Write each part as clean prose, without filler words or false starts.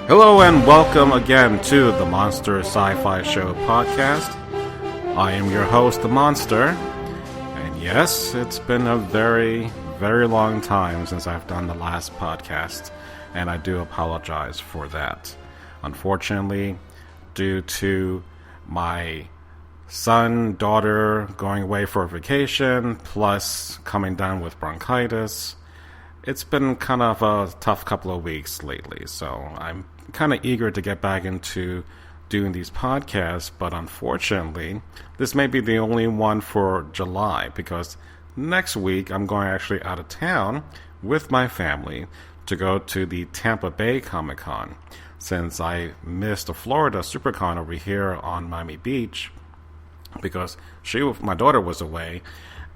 Hello and welcome again to the Monster Sci-Fi Show podcast. I am your host, The Monster, and yes, it's been a very, very long time since I've done the last podcast, and I do apologize for that. Unfortunately, due to my son, daughter going away for a vacation, plus coming down with bronchitis, it's been kind of a tough couple of weeks lately, so I'm kind of eager to get back into doing these podcasts, but unfortunately, this may be the only one for July, because next week I'm going actually out of town with my family to go to the Tampa Bay Comic-Con, since I missed the Florida SuperCon over here on Miami Beach, because my daughter was away,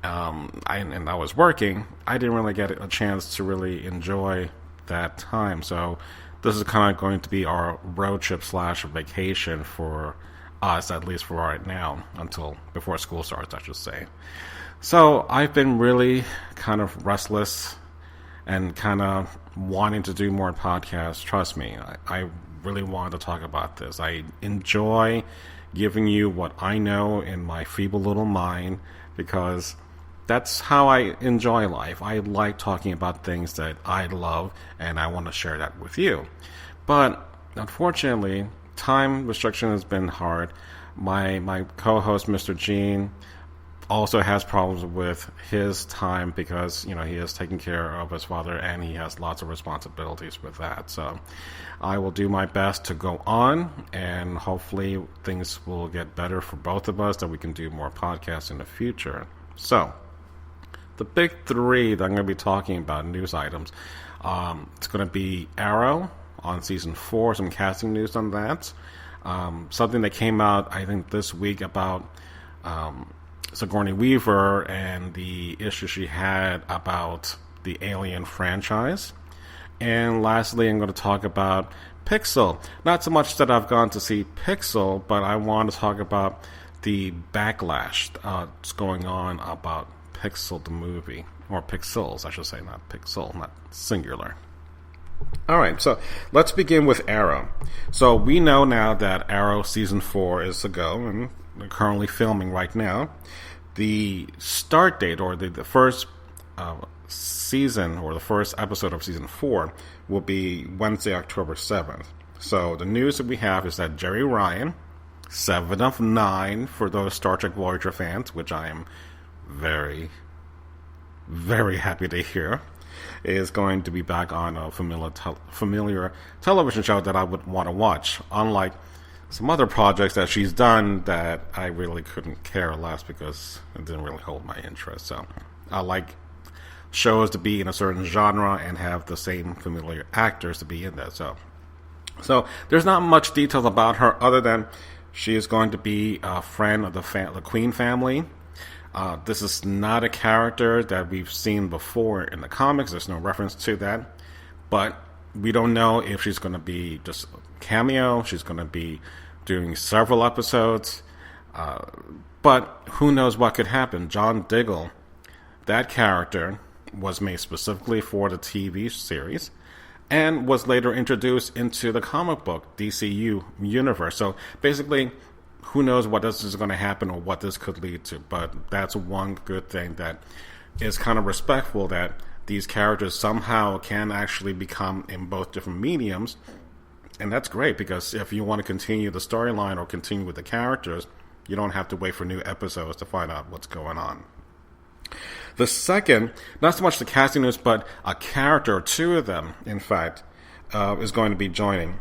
and I was working. I didn't really get a chance to really enjoy that time, so this is kind of going to be our road trip / vacation for us, at least for right now, until before school starts, I should say. So I've been really kind of restless and kind of wanting to do more podcasts. Trust me, I really wanted to talk about this. I enjoy giving you what I know in my feeble little mind, because that's how I enjoy life. I like talking about things that I love, and I want to share that with you. But unfortunately, time restriction has been hard. My co-host, Mr. Gene, also has problems with his time because, he is taking care of his father, and he has lots of responsibilities with that. So I will do my best to go on, and hopefully things will get better for both of us, that we can do more podcasts in the future. So the big three that I'm going to be talking about, news items, it's going to be Arrow on season 4, some casting news on that. Something that came out, I think, this week about Sigourney Weaver and the issue she had about the Alien franchise. And lastly, I'm going to talk about Pixel. Not so much that I've gone to see Pixel, but I want to talk about the backlash that's going on about Pixel the movie, or Pixels, I should say, not Pixel, not singular. Alright, so let's begin with Arrow. So we know now that Arrow Season 4 is to go, and they're currently filming right now. The start date, or the first season, or the first episode of Season 4, will be Wednesday, October 7th. So the news that we have is that Jerry Ryan, 7 of 9 for those Star Trek Voyager fans, which I am very, very happy to hear, is going to be back on a familiar television show that I would want to watch, unlike some other projects that she's done that I really couldn't care less because it didn't really hold my interest. So I like shows to be in a certain genre and have the same familiar actors to be in that. So there's not much details about her other than she is going to be a friend of the Queen family. This is not a character that we've seen before in the comics. There's no reference to that. But we don't know if she's going to be just a cameo. She's going to be doing several episodes. But who knows what could happen. John Diggle, that character, was made specifically for the TV series and was later introduced into the comic book DCU universe. So basically, who knows what this is going to happen or what this could lead to. But that's one good thing that is kind of respectful, that these characters somehow can actually become in both different mediums. And that's great, because if you want to continue the storyline or continue with the characters, you don't have to wait for new episodes to find out what's going on. The second, not so much the casting news, but a character, or two of them, in fact, is going to be joining.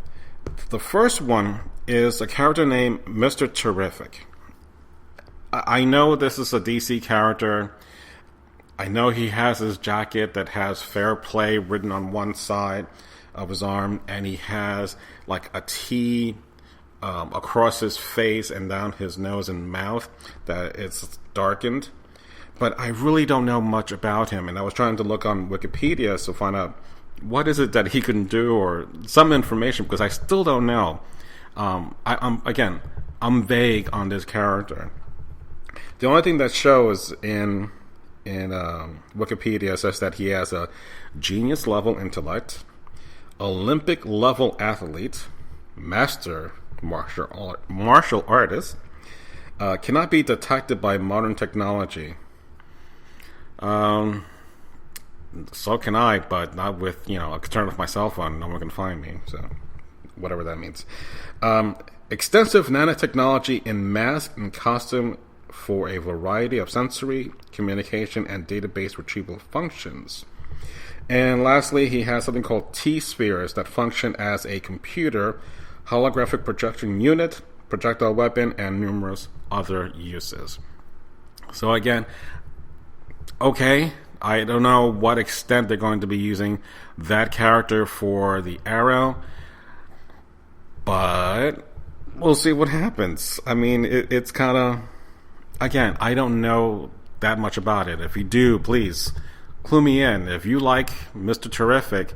The first one is a character named Mr. Terrific. I know this is a DC character. I know he has his jacket that has fair play written on one side of his arm, and he has like a T across his face and down his nose and mouth that it's darkened. But I really don't know much about him, and I was trying to look on Wikipedia to find out what is it that he can do, or some information, because I still don't know. I'm vague on this character. The only thing that shows in Wikipedia says that he has a genius level intellect, Olympic level athlete, master martial artist, cannot be detected by modern technology. So can I, but not with, I can turn off my cell phone, no one can find me, so whatever that means. Extensive nanotechnology in mask and costume for a variety of sensory, communication, and database retrieval functions. And lastly, he has something called T-spheres that function as a computer, holographic projection unit, projectile weapon, and numerous other uses. So again, okay, I don't know what extent they're going to be using that character for the Arrow, but we'll see what happens. I mean, it's kind of, again, I don't know that much about it. If you do, please clue me in. If you like Mr. Terrific,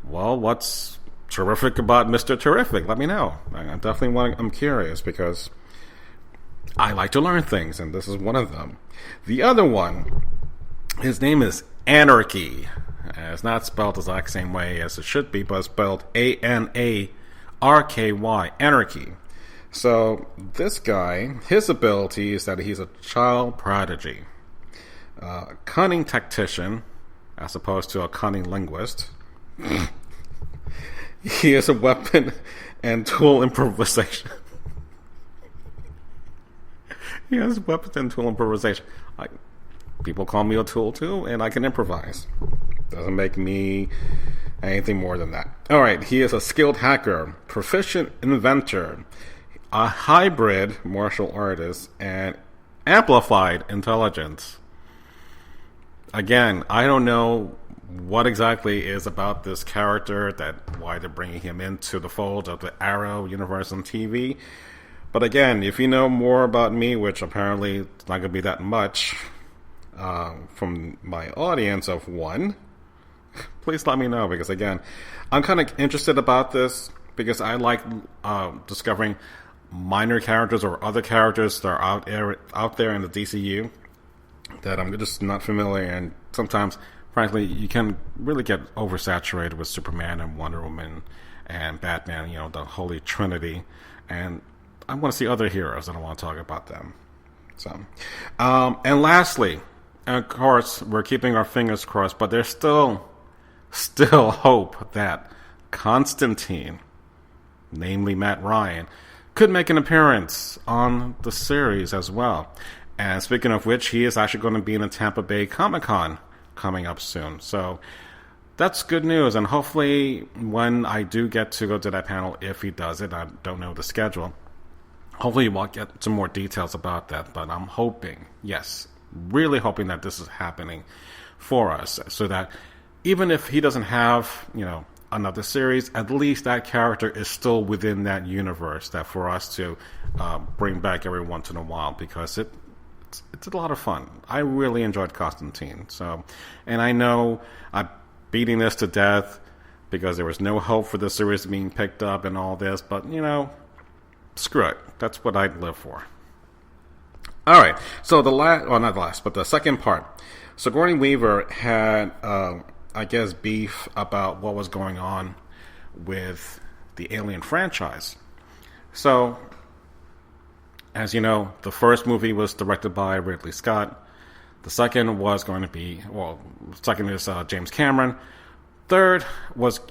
well, what's terrific about Mr. Terrific? Let me know. I'm curious because I like to learn things, and this is one of them. The other one, his name is Anarchy. It's not spelled the exact same way as it should be, but it's spelled Anarky, Anarchy. So this guy, his ability is that he's a child prodigy, cunning tactician, as opposed to a cunning linguist. He is a weapon and tool improvisation. He has weapons and tool improvisation. People call me a tool too, and I can improvise. Doesn't make me anything more than that. Alright, he is a skilled hacker, proficient inventor, a hybrid martial artist, and amplified intelligence. Again, I don't know what exactly is about this character, why they're bringing him into the fold of the Arrow universe on TV. But again, if you know more about me, which apparently it's not going to be that much from my audience of one, please let me know, because again, I'm kind of interested about this because I like discovering minor characters or other characters that are out there in the DCU that I'm just not familiar, and sometimes, frankly, you can really get oversaturated with Superman and Wonder Woman and Batman, the Holy Trinity, and I want to see other heroes, and I want to talk about them. So, and lastly, and of course, we're keeping our fingers crossed, but there's still hope that Constantine, namely Matt Ryan, could make an appearance on the series as well. And speaking of which, he is actually going to be in a Tampa Bay Comic-Con coming up soon. So that's good news. And hopefully when I do get to go to that panel, if he does it, I don't know the schedule, hopefully we'll get some more details about that. But I'm hoping, yes, really hoping that this is happening for us, so that even if he doesn't have, another series, at least that character is still within that universe, that for us to bring back every once in a while, because it's a lot of fun. I really enjoyed Constantine. So, and I know I'm beating this to death because there was no hope for the series being picked up and all this, but screw it. That's what I'd live for. All right. So not the last, but the second part. Sigourney Weaver had, beef about what was going on with the Alien franchise. So, as you know, the first movie was directed by Ridley Scott. The second was going to be, second is James Cameron. Third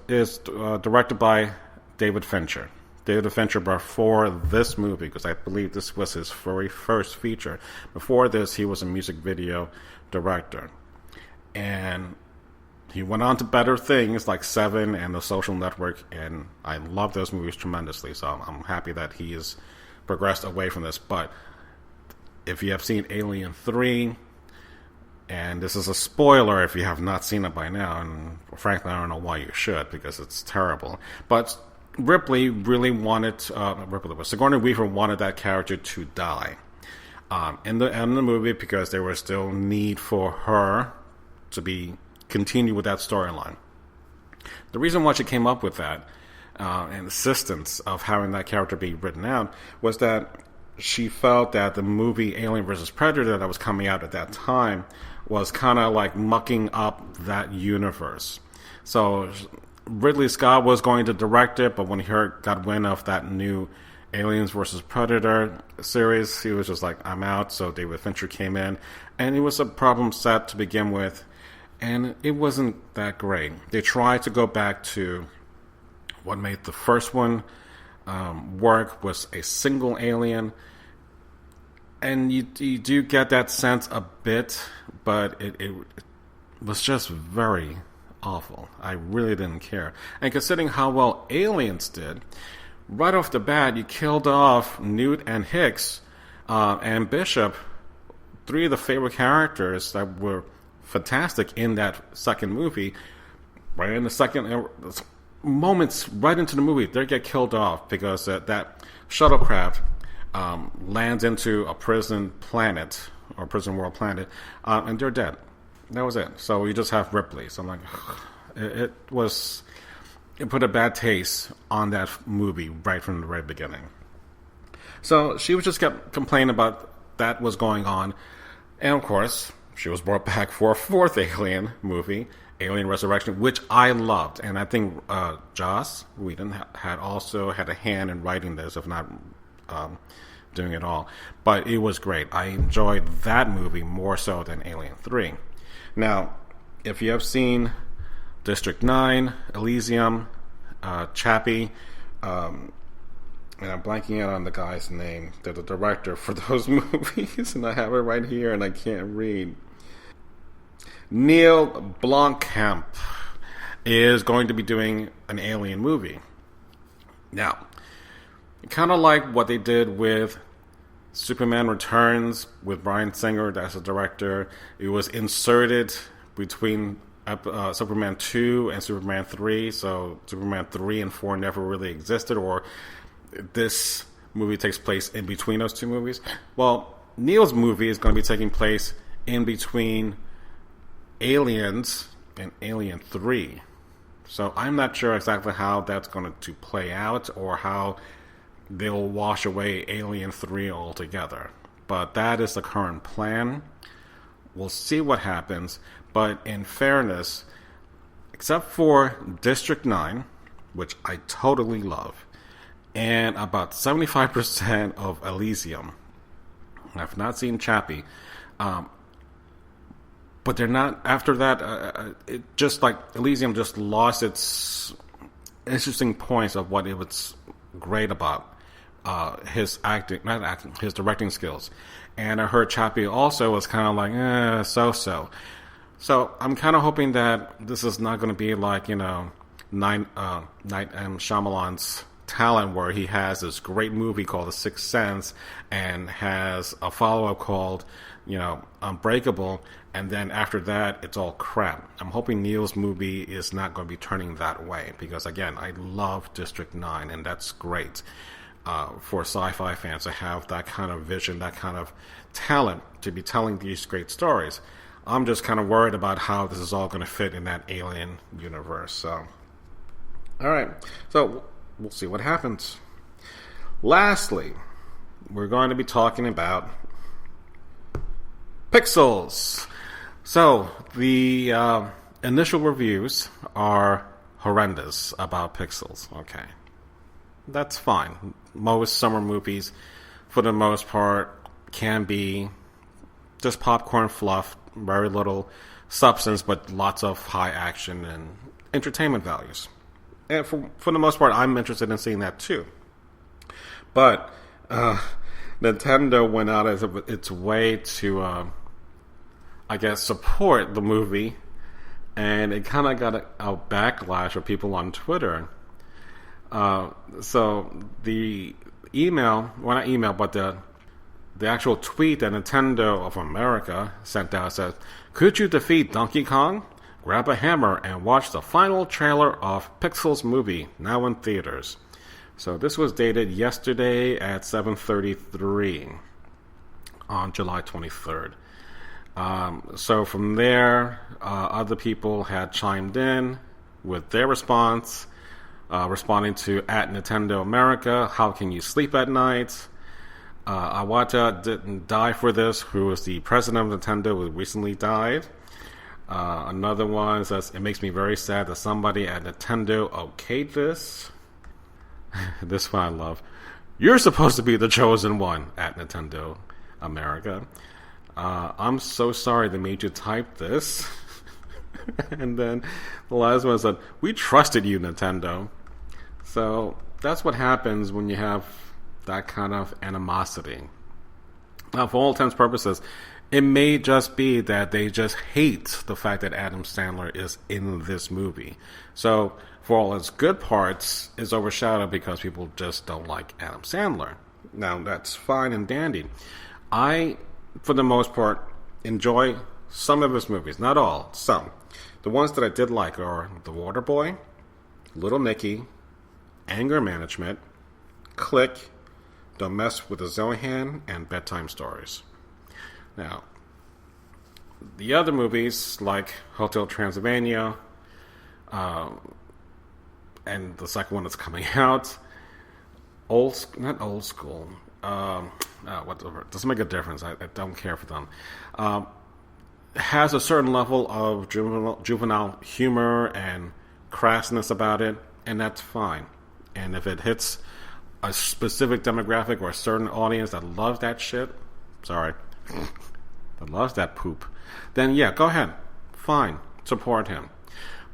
is directed by David Fincher. David Fincher before this movie, because I believe this was his very first feature. Before this, he was a music video director. And he went on to better things like Seven and The Social Network, and I love those movies tremendously, so I'm happy that he has progressed away from this. But if you have seen Alien 3, and this is a spoiler if you have not seen it by now, and frankly I don't know why you should, because it's terrible, but Sigourney Weaver wanted that character to die in the movie, because there was still need for her to continue with that storyline. The reason why she came up with that insistence of having that character be written out was that she felt that the movie Alien vs. Predator that was coming out at that time was kind of like mucking up that universe. So Ridley Scott was going to direct it, but when he got wind of that new Aliens vs. Predator series, he was just like, I'm out. So David Fincher came in, and it was a problem set to begin with, and it wasn't that great. They tried to go back to what made the first one work, was a single alien, and you do get that sense a bit, but it was just very awful. I really didn't care. And considering how well Aliens did, right off the bat, you killed off Newt and Hicks and Bishop, three of the favorite characters that were fantastic in that second movie. Right in the second moments, right into the movie, they get killed off because that shuttlecraft lands into a prison planet, or prison world planet, and they're dead. That was it. So you just have Ripley. So I'm like, it put a bad taste on that movie right from the very beginning. So she was just kept complaining about that was going on. And of course, she was brought back for a fourth Alien movie, Alien Resurrection, which I loved. And I think Joss Whedon had also had a hand in writing this, if not doing it all. But it was great. I enjoyed that movie more so than Alien 3. Now, if you have seen District 9, Elysium, Chappie, and I'm blanking out on the guy's name, they're the director for those movies, and I have it right here and I can't read. Neil Blomkamp is going to be doing an Alien movie. Now, kind of like what they did with Superman Returns with Bryan Singer as a director. It was inserted between Superman 2 and Superman 3, so Superman 3 and 4 never really existed, or this movie takes place in between those two movies. Well, Neil's movie is going to be taking place in between Aliens and Alien 3. So I'm not sure exactly how that's going to play out, or how they'll wash away Alien 3 altogether. But that is the current plan. We'll see what happens. But in fairness, except for District 9, which I totally love, and about 75% of Elysium, I've not seen Chappie, but they're not, after that, it just like Elysium just lost its interesting points of what it was great about. His his directing skills. And I heard Chappie also was kind of like, so. So I'm kind of hoping that this is not going to be like, Night M. Shyamalan's Talent, where he has this great movie called The Sixth Sense and has a follow-up called, Unbreakable, and then after that, it's all crap. I'm hoping Neil's movie is not going to be turning that way, because again, I love District 9, and that's great. For sci-fi fans to have that kind of vision, that kind of talent to be telling these great stories. I'm just kind of worried about how this is all going to fit in that Alien universe. So, all right. So, we'll see what happens. Lastly, we're going to be talking about Pixels. So, the initial reviews are horrendous about Pixels. Okay. That's fine. Most summer movies, for the most part, can be just popcorn fluff, very little substance, but lots of high action and entertainment values. And for the most part, I'm interested in seeing that too. But Nintendo went out of its way to, support the movie, and it kind of got a backlash of people on Twitter. So the the actual tweet that Nintendo of America sent out says, "Could you defeat Donkey Kong? Grab a hammer and watch the final trailer of Pixels movie, now in theaters." So this was dated yesterday at 7:33 on July 23rd. So from there, other people had chimed in with their response. Responding to @Nintendo America, "How can you sleep at night?" Iwata didn't die for this, who was the president of Nintendo, who recently died. Another one says, it makes me very sad that somebody at Nintendo okayed this. This one I love. You're supposed to be the chosen one at Nintendo America. I'm so sorry they made you type this. And then the last one said, we trusted you, Nintendo. So that's what happens when you have that kind of animosity. Now, for all intents and purposes, it may just be that they just hate the fact that Adam Sandler is in this movie. So, for all its good parts, it's overshadowed because people just don't like Adam Sandler. Now, that's fine and dandy. I, for the most part, enjoy some of his movies. Not all, some. The ones that I did like are The Waterboy, Little Nicky, Anger Management, Click, Don't Mess with the Zohan, and Bedtime Stories. Now, the other movies like Hotel Transylvania, and the second one that's coming out, not old school, whatever, doesn't make a difference. I don't care for them. Has a certain level of juvenile humor and crassness about it, and that's fine. And if it hits a specific demographic or a certain audience that loves that shit, that loves that poop, then yeah, go ahead. Fine. Support him.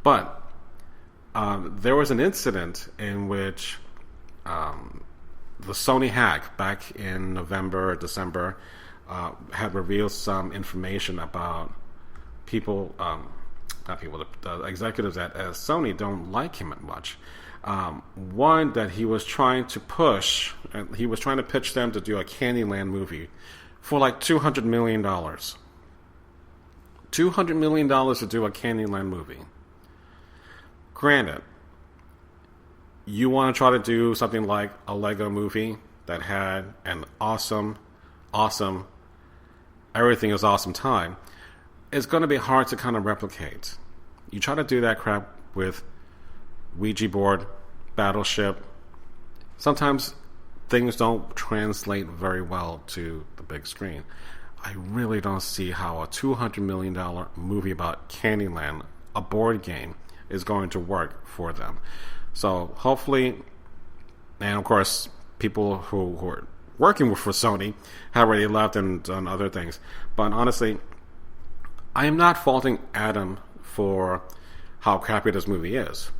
But there was an incident in which the Sony hack back in November or December had revealed some information about people, the executives at Sony don't like him much. One, that he was trying to pitch them to do a Candyland movie for like $200 million. $200 million to do a Candyland movie. Granted, you want to try to do something like a Lego movie that had an awesome, everything is awesome time. It's going to be hard to kind of replicate. You try to do that crap with Ouija board, Battleship. Sometimes things don't translate very well to the big screen. I really don't see how a $200 million movie about Candyland, a board game, is going to work for them. So hopefully, and of course, people who are working for Sony have already left and done other things. But honestly, I am not faulting Adam for how crappy this movie is.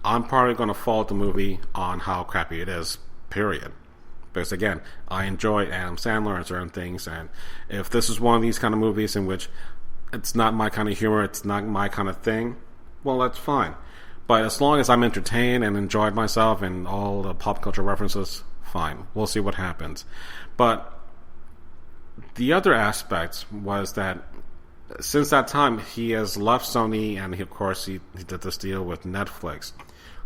I'm probably going to fault the movie on how crappy it is, period. Because again, I enjoy Adam Sandler and certain things, and if this is one of these kind of movies in which it's not my kind of humor, it's not my kind of thing, well, that's fine. But as long as I'm entertained and enjoyed myself and all the pop culture references, fine. We'll see what happens. But the other aspect was that since that time, he has left Sony, and he did this deal with Netflix.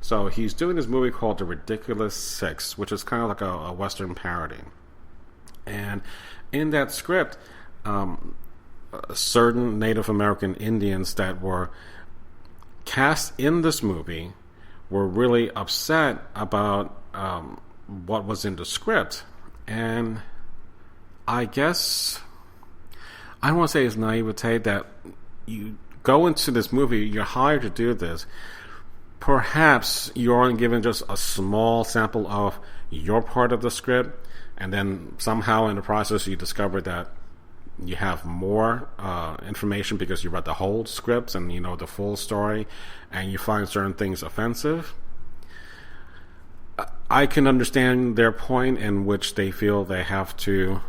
So he's doing this movie called The Ridiculous Six, which is kind of like a Western parody. And in that script, certain Native American Indians that were cast in this movie were really upset about what was in the script. And I guess, I don't want to say it's naivete that you go into this movie, you're hired to do this. Perhaps you're only given just a small sample of your part of the script, and then somehow in the process you discover that you have more information because you read the whole scripts and you know the full story, and you find certain things offensive. I can understand their point in which they feel they have to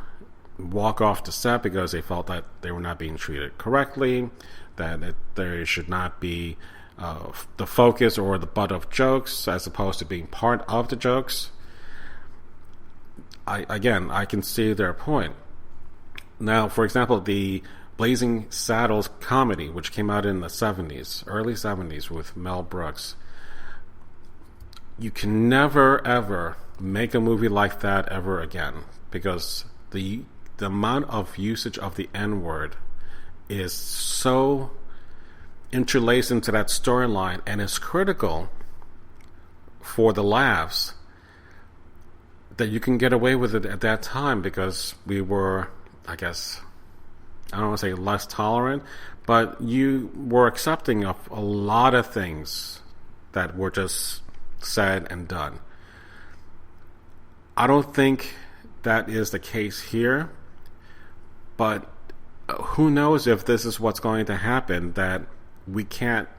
walk off the set because they felt that they were not being treated correctly, that there should not be the focus or the butt of jokes as opposed to being part of the jokes. I can see their point. Now, for example, the Blazing Saddles comedy, which came out in the 70s, early 70s with Mel Brooks, you can never, ever make a movie like that ever again, because the amount of usage of the N-word is so interlaced into that storyline and is critical for the laughs that you can get away with it at that time because we were, I guess, I don't want to say less tolerant, but you were accepting of a lot of things that were just said and done. I don't think that is the case here, but who knows if this is what's going to happen, that we can't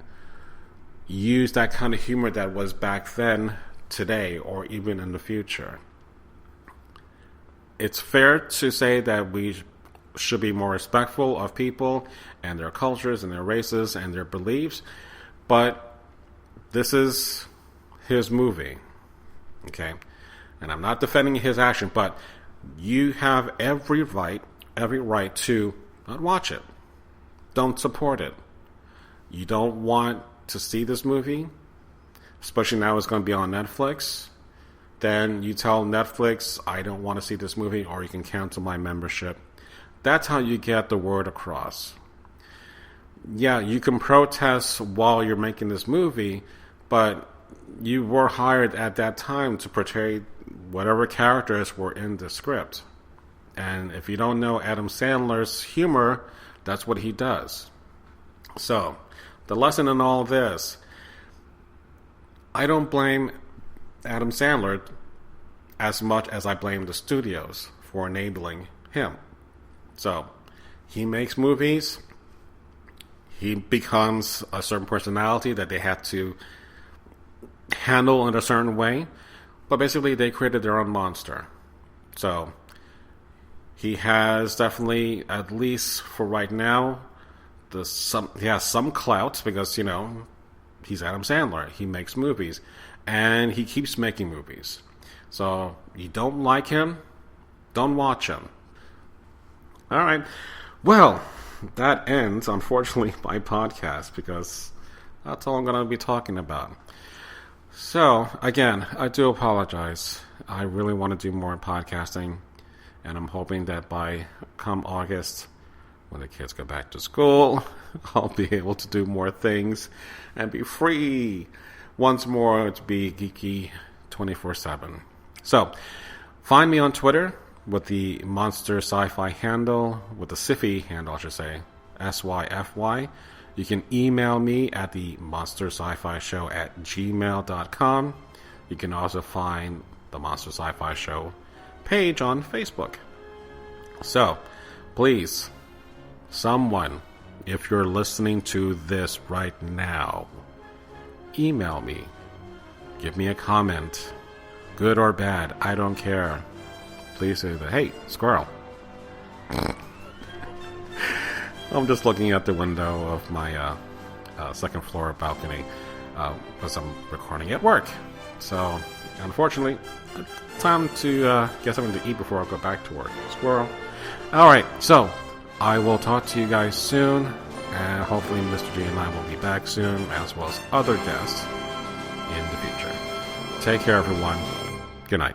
use that kind of humor that was back then, today, or even in the future. It's fair to say that we should be more respectful of people and their cultures and their races and their beliefs, but this is his movie, okay? And I'm not defending his action, but you have every right to not watch it. Don't support it. You don't want to see this movie, especially now it's going to be on Netflix, then you tell Netflix, I don't want to see this movie, or you can cancel my membership. That's how you get the word across. Yeah, you can protest while you're making this movie, but you were hired at that time to portray whatever characters were in the script. And if you don't know Adam Sandler's humor, that's what he does. So, the lesson in all this, I don't blame Adam Sandler as much as I blame the studios for enabling him. So, he makes movies, he becomes a certain personality that they have to handle in a certain way, but basically they created their own monster. So, he has definitely, at least for right now, he has some clout because, you know, he's Adam Sandler. He makes movies. And he keeps making movies. So, you don't like him, don't watch him. Alright. Well, that ends, unfortunately, my podcast because that's all I'm going to be talking about. So, again, I do apologize. I really want to do more podcasting. And I'm hoping that by come August, when the kids go back to school, I'll be able to do more things and be free once more to be geeky 24/7. So, find me on Twitter with the Monster Sci-Fi handle, with the Scifi handle, I should say, SYFY. You can email me at the monsterscifishow@gmail.com. You can also find the Monster Sci-Fi Show page on Facebook. So, please, someone, if you're listening to this right now, email me. Give me a comment. Good or bad, I don't care. Please say that, hey, squirrel. I'm just looking out the window of my second floor balcony because I'm recording at work. So, unfortunately, time to get something to eat before I go back to work. Squirrel. Alright, so I will talk to you guys soon, and hopefully Mr. G and I will be back soon, as well as other guests in the future. Take care, everyone. Good night.